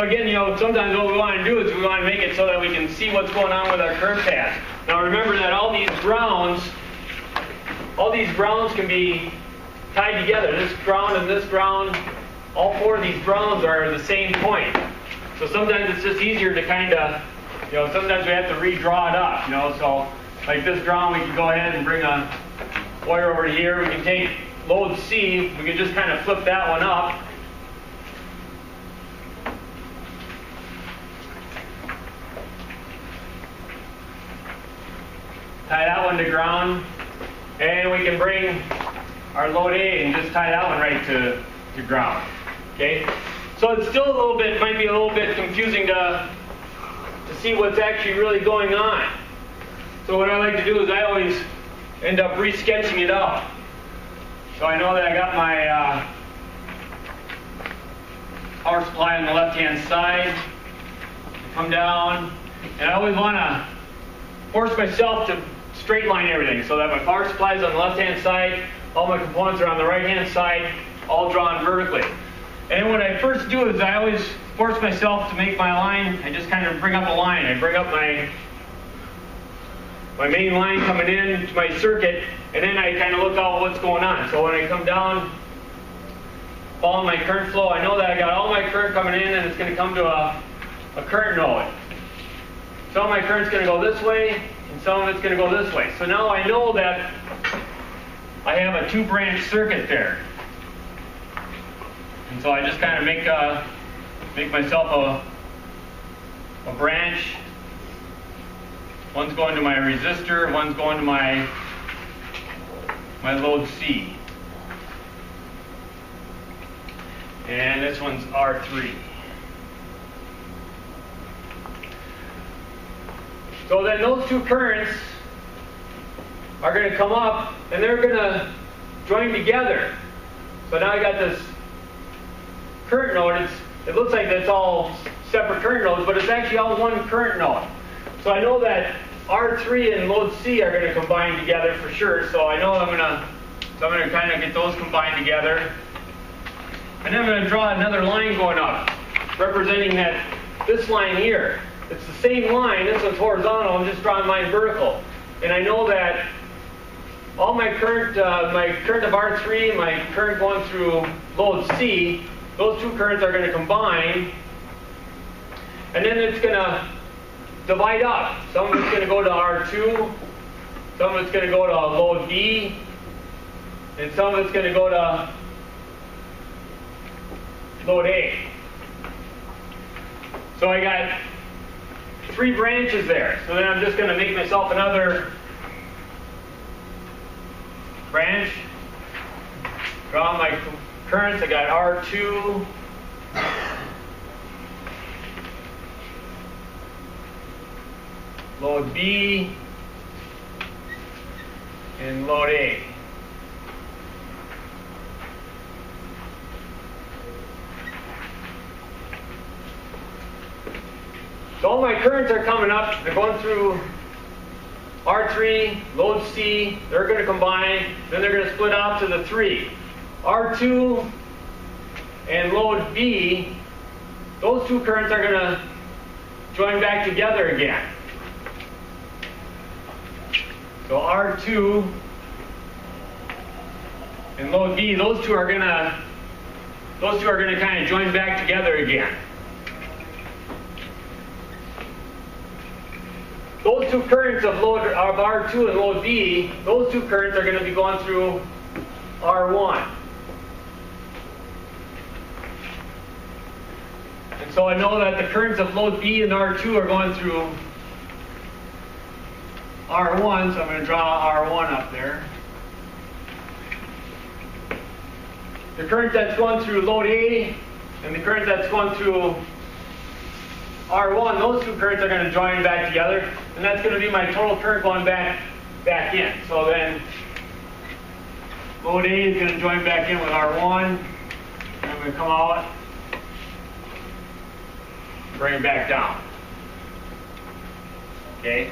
Again, sometimes what we want to do is we want to make it so that we can see what's going on with our current path. Now remember that all these grounds can be tied together. This ground and this ground, all four of these grounds are the same point. So sometimes it's just easier to kind of, sometimes we have to redraw it up, so like this ground, we can go ahead and bring a wire over here. We can take load C, we can just kind of flip that one up. Tie that one to ground, and we can bring our load A and just tie that one right to ground. Okay, so it's still might be a little bit confusing to see what's actually really going on. So what I like to do is I always end up re-sketching it out. So I know that I got my power supply on the left-hand side. Come down, and I always want to force myself to straight line everything so that my power supply is on the left-hand side, all my components are on the right-hand side, all drawn vertically. And what I first do is I always force myself to make my line. I just kind of bring up a line. I bring up my main line coming in to my circuit, and then I kind of look out what's going on. So when I come down, following my current flow, I know that I got all my current coming in, and it's going to come to a current node. Some of my current's going to go this way, and some of it's going to go this way. So now I know that I have a two-branch circuit there. And so I just kind of make myself a branch. One's going to my resistor, one's going to my load C. And this one's R3. So then those two currents are going to come up and they're going to join together. So now I got this current node. It looks like it's all separate current nodes, but it's actually all one current node. So I know that R3 and load C are going to combine together for sure. So I know I'm going to kind of get those combined together. And then I'm going to draw another line going up, representing that this line here. It's the same line. This one's horizontal. I'm just drawing mine vertical. And I know that all my current of R3, my current going through load C, those two currents are going to combine. And then it's going to divide up. Some of it's going to go to R2, some of it's going to go to load B, and some of it's going to go to load A. So I got three branches there. So then I'm just going to make myself another branch. Draw my currents. I got R2, load B, and load A. So all my currents are coming up. They're going through R3, load C. They're going to combine. Then they're going to split out to the three. R2 and load B, those two currents are going to join back together again. So R2 and load B, those two are going to kind of join back together again. Those two currents of R2 and load B, those two currents are going to be going through R1. And so I know that the currents of load B and R2 are going through R1, so I'm going to draw R1 up there. The current that's going through load A and the current that's going through R1, those two currents are going to join back together, and that's going to be my total current going back in. So then load A is going to join back in with R1, and I'm going to come out, bring it back down. Okay?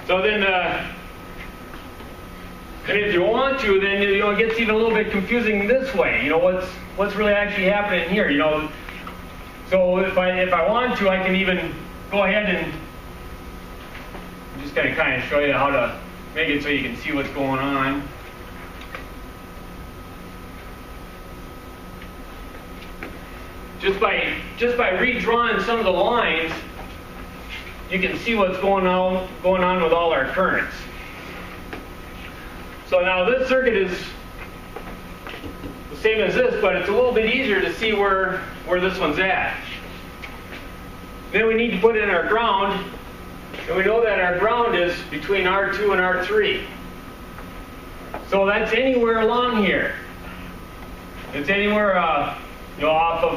So then, and if you want to, then it gets even a little bit confusing this way. What's really actually happening here? So if I want to, I can even go ahead and I'm just going to kind of show you how to make it so you can see what's going on. Just by redrawing some of the lines, you can see what's going on with all our currents. So now this circuit is the same as this, but it's a little bit easier to see where this one's at. Then we need to put in our ground, and we know that our ground is between R2 and R3. So that's anywhere along here. It's anywhere off of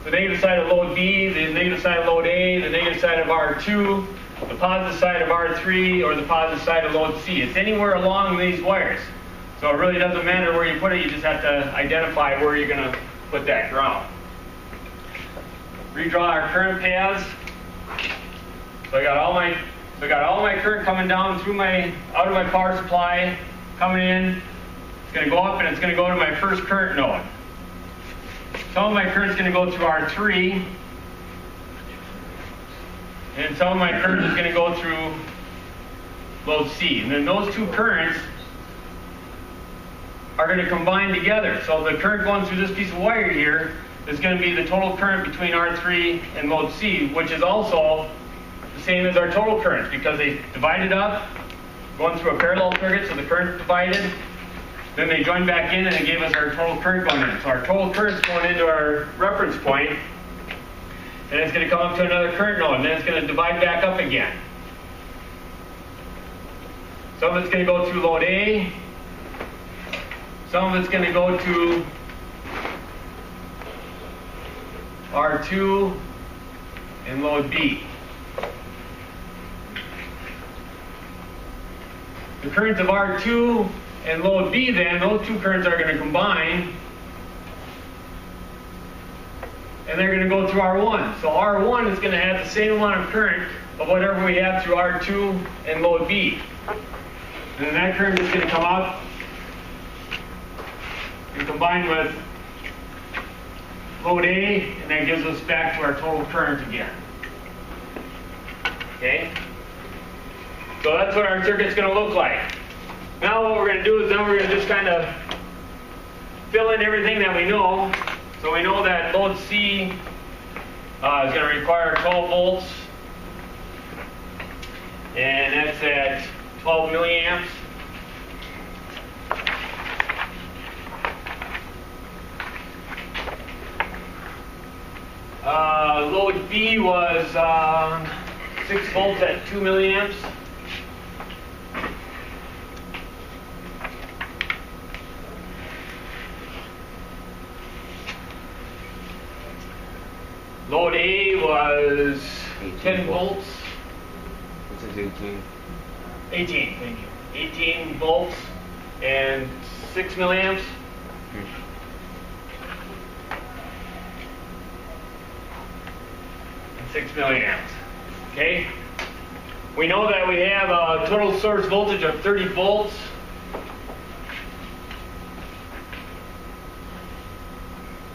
the negative side of load B, the negative side of load A, the negative side of R2, the positive side of R3, or the positive side of load C. It's anywhere along these wires. So it really doesn't matter where you put it, you just have to identify where you're going to put that ground. Redraw our current paths. So I got all my current coming down through out of my power supply, coming in. It's going to go up and it's going to go to my first current node. Some of my current is going to go through R3, and some of my current is going to go through load C. And then those two currents are going to combine together. So the current going through this piece of wire here is going to be the total current between R3 and load C, which is also the same as our total currents because they divided up, going through a parallel circuit, so the current divided. Then they joined back in and it gave us our total current going in. So our total current is going into our reference point, and it's going to come up to another current node, and then it's going to divide back up again. Some of it's going to go through load A, some of it's going to go to R2 and load B. The currents of R2 and load B, then, those two currents are going to combine, and they're going to go through R1. So R1 is going to have the same amount of current of whatever we have through R2 and load B. And then that current is going to come out and combine with load A, and that gives us back to our total current again. Okay? So that's what our circuit's going to look like. Now what we're going to do is then we're going to just kind of fill in everything that we know. So we know that load C is going to require 12 volts, and that's at 12 milliamps. Load B was 6 volts at 2 milliamps. Load A was 10 volts. This is 18. 18, thank you. 18 volts and 6 milliamps. And 6 milliamps. Okay? We know that we have a total source voltage of 30 volts.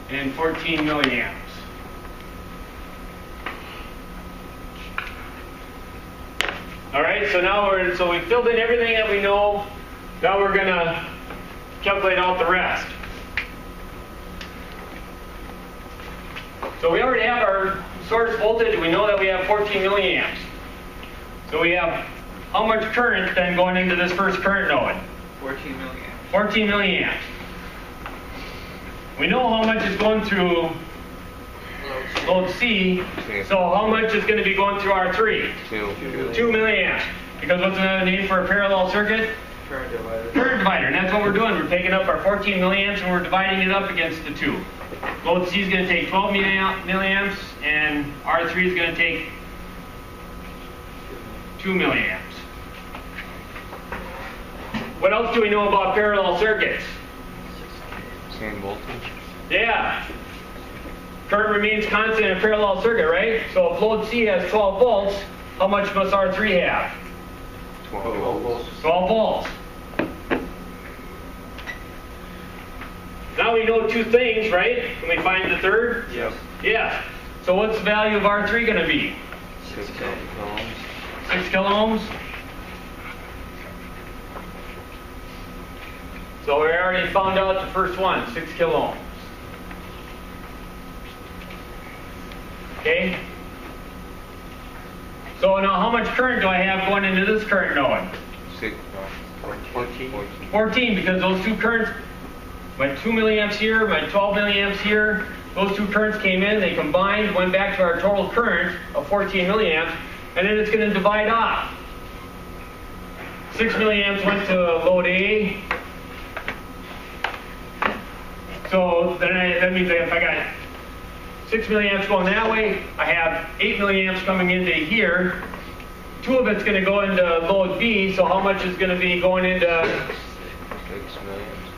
And 14 milliamps. All right, so now we filled in everything that we know. Now we're going to calculate out the rest. So we already have our source voltage. We know that we have 14 milliamps. So we have how much current then going into this first current node? 14 milliamps. 14 milliamps. We know how much is going through load C, so how much is going to be going through R3? 2 milliamps. Because what's another name for a parallel circuit? Current divider. Current divider. And that's what we're doing. We're taking up our 14 milliamps and we're dividing it up against the 2. Load C is going to take 12 milliamps and R3 is going to take 2 milliamps. What else do we know about parallel circuits? Same voltage. Yeah. Current remains constant in a parallel circuit, right? So if load C has 12 volts, how much must R3 have? 12 volts. 12 volts. Now we know two things, right? Can we find the third? Yes. Yeah. So what's the value of R3 going to be? 6 ohms. 6 kiloohms. So we already found out the first one, 6 kiloohms. Okay? So now how much current do I have going into this current node? 14. 14, because those two currents, my 2 milliamps here, my 12 milliamps here, those two currents came in, they combined, went back to our total current of 14 milliamps, and then it's going to divide off. 6 milliamps went to load A. So then that means that if I got 6 milliamps going that way, I have 8 milliamps coming into here. 2 of it's going to go into load B, so how much is going to be going into? 6 milliamps.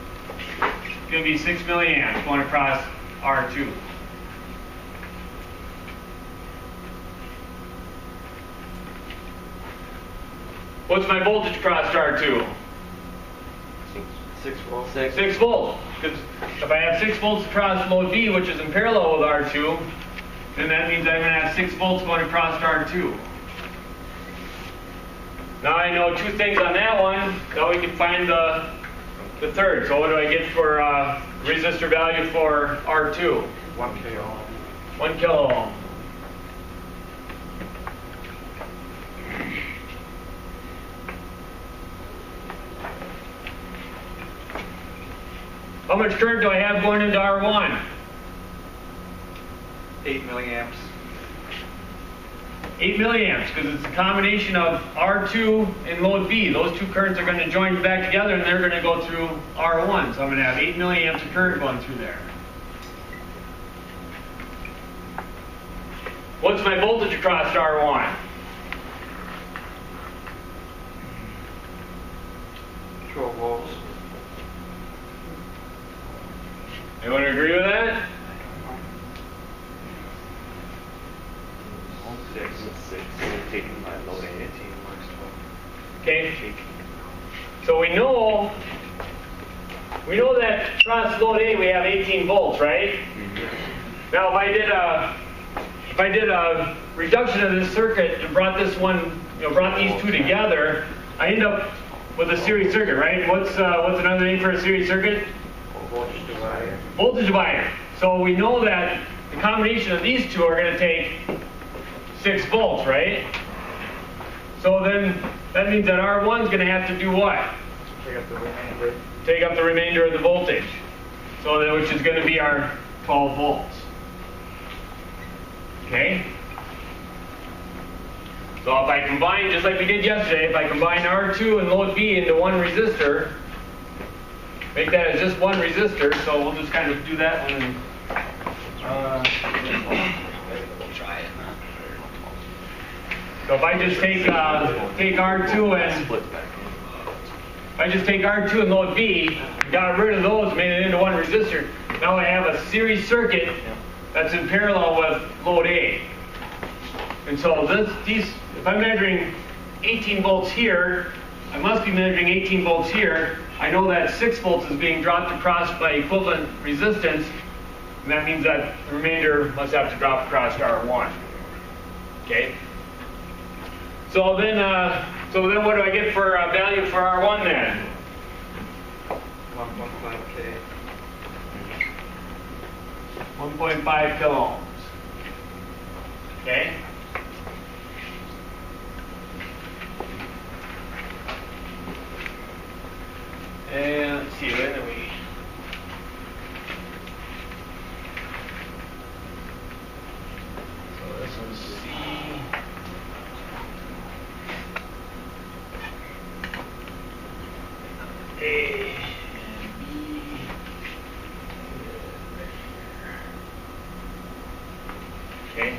It's going to be 6 milliamps going across R2. What's my voltage across R2? 6 volts. 6 volts. Because if I have 6 volts across load B, which is in parallel with R2, then that means I'm going to have 6 volts going across R2. Now I know 2 things on that one. Now we can find the third. So what do I get for resistor value for R2? 1 kilo ohm. 1 kilo ohm. How much current do I have going into R1? 8 milliamps. 8 milliamps, because it's a combination of R2 and load B. Those two currents are going to join back together and they're going to go through R1. So I'm going to have 8 milliamps of current going through there. What's my voltage across R1? 12 volts. Anyone agree with that? 6. Taking my load 18 works 12. Okay. So we know that across load A we have 18 volts, right? Mm-hmm. Now if I did a reduction of this circuit and brought this one, brought these two together, I end up with a series circuit, right? What's another name for a series circuit? Voltage divider. Voltage divider. So we know that the combination of these two are going to take 6 volts, right? So then that means that R1 is going to have to do what? Take up the remainder. Take up the remainder of the voltage. So that, which is going to be our 12 volts. Okay? So if I combine, just like we did yesterday, if I combine R2 and load B into one resistor, make that as just one resistor, so we'll just kind of do that one. Try it. So if I just take R2 and if I just take R2 and load B, got rid of those, made it into one resistor, now I have a series circuit that's in parallel with load A. And so if I'm measuring 18 volts here, I must be measuring 18 volts here. I know that 6 volts is being dropped across by equivalent resistance, and that means that the remainder must have to drop across R1. Okay? So then what do I get for value for R1 then? 1.5K. 1.5 kiloohms. Okay? And let's see, when do we? So this one's C. A and B. Okay.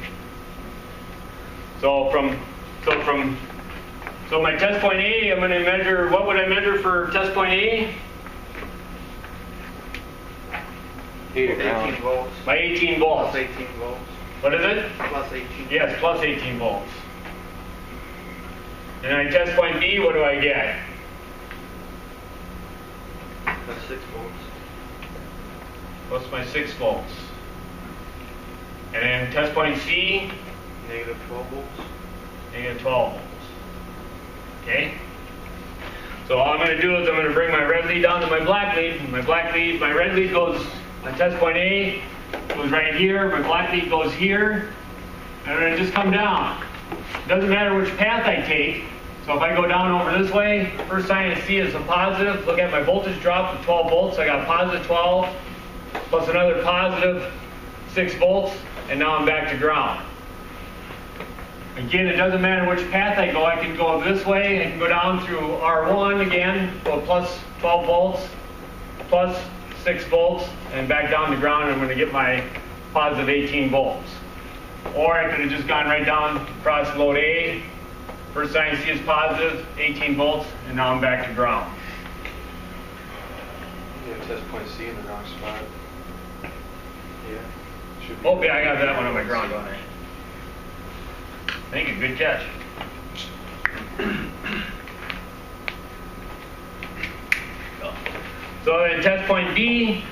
So my test point A, I'm going to measure, what would I measure for test point A? 18 volts. My 18 volts. Plus 18 volts. What is it? Plus 18. Yes, plus 18 volts. And I test point B, what do I get? Plus 6 volts. What's my 6 volts? And then test point C, Negative 12 volts. negative 12 volts. Okay? So all I'm going to do is I'm going to bring my red lead down to my black lead. My red lead goes on test point A, goes right here. My black lead goes here. And I'm going to just come down. It doesn't matter which path I take. So if I go down over this way, first sign I see is a positive. Look at my voltage drop to 12 volts. I got positive 12 plus another positive 6 volts. And now I'm back to ground. Again, it doesn't matter which path I go. I can go this way. I can go down through R1 again, go plus 12 volts, plus 6 volts, and back down to ground. And I'm going to get my positive 18 volts. Or I could have just gone right down across load A. First sign I see is positive, 18 volts, and now I'm back to ground. You have test point C in the wrong spot. Yeah. Should be. Oh, yeah, I got that one on my ground, don't I? Thank you, good catch. So in test point B,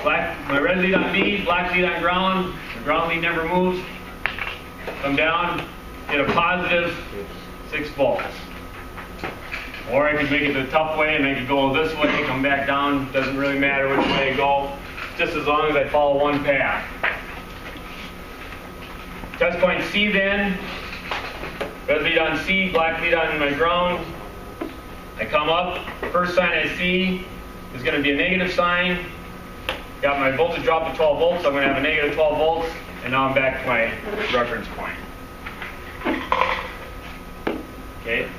my red lead on B, black lead on ground. The ground lead never moves. Come down, get a positive 6 volts. Or I could make it the tough way and I could go this way, come back down. Doesn't really matter which way I go, just as long as I follow one path. Test point C then, red lead on C, black lead on my ground. I come up, first sign I see is going to be a negative sign. Got my voltage drop to 12 volts, so I'm going to have a negative 12 volts, and now I'm back to my reference point. Okay?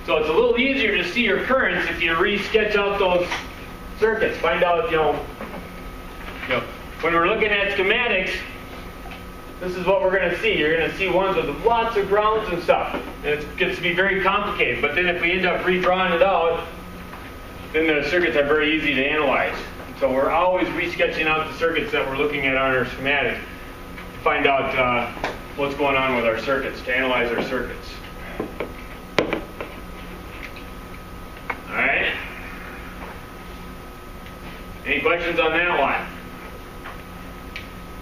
So it's a little easier to see your currents if you re-sketch out those circuits. Find out, when we're looking at schematics, this is what we're going to see. You're going to see ones with lots of grounds and stuff. And it gets to be very complicated. But then if we end up redrawing it out, then the circuits are very easy to analyze. So we're always re-sketching out the circuits that we're looking at on our schematic to find out what's going on with our circuits, to analyze our circuits. All right? Any questions on that one?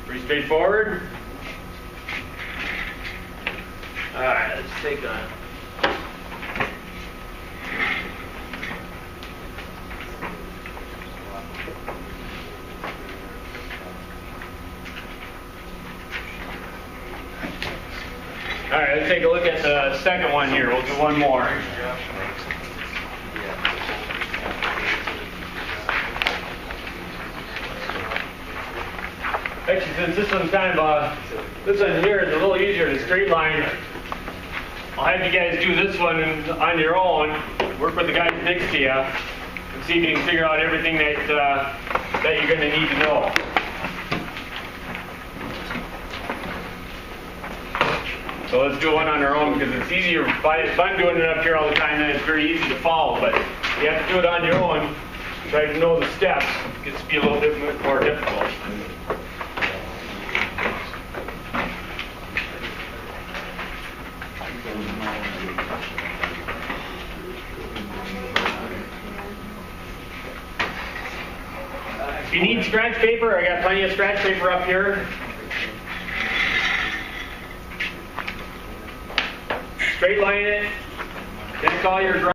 Pretty straightforward. All right, let's take a... All right, let's take a look at the second one here. We'll do one more. Actually, since this one's kind of this one here is a little easier to straight line, I'll have you guys do this one on your own. Work with the guys next to you and see if you can figure out everything that you're going to need to know. So let's do one on our own because it's easier. If I'm doing it up here all the time, then it's very easy to follow. But you have to do it on your own. Try to know the steps. It gets to be a little bit more difficult. If you need scratch paper, I got plenty of scratch paper up here. Straight line it. Then call your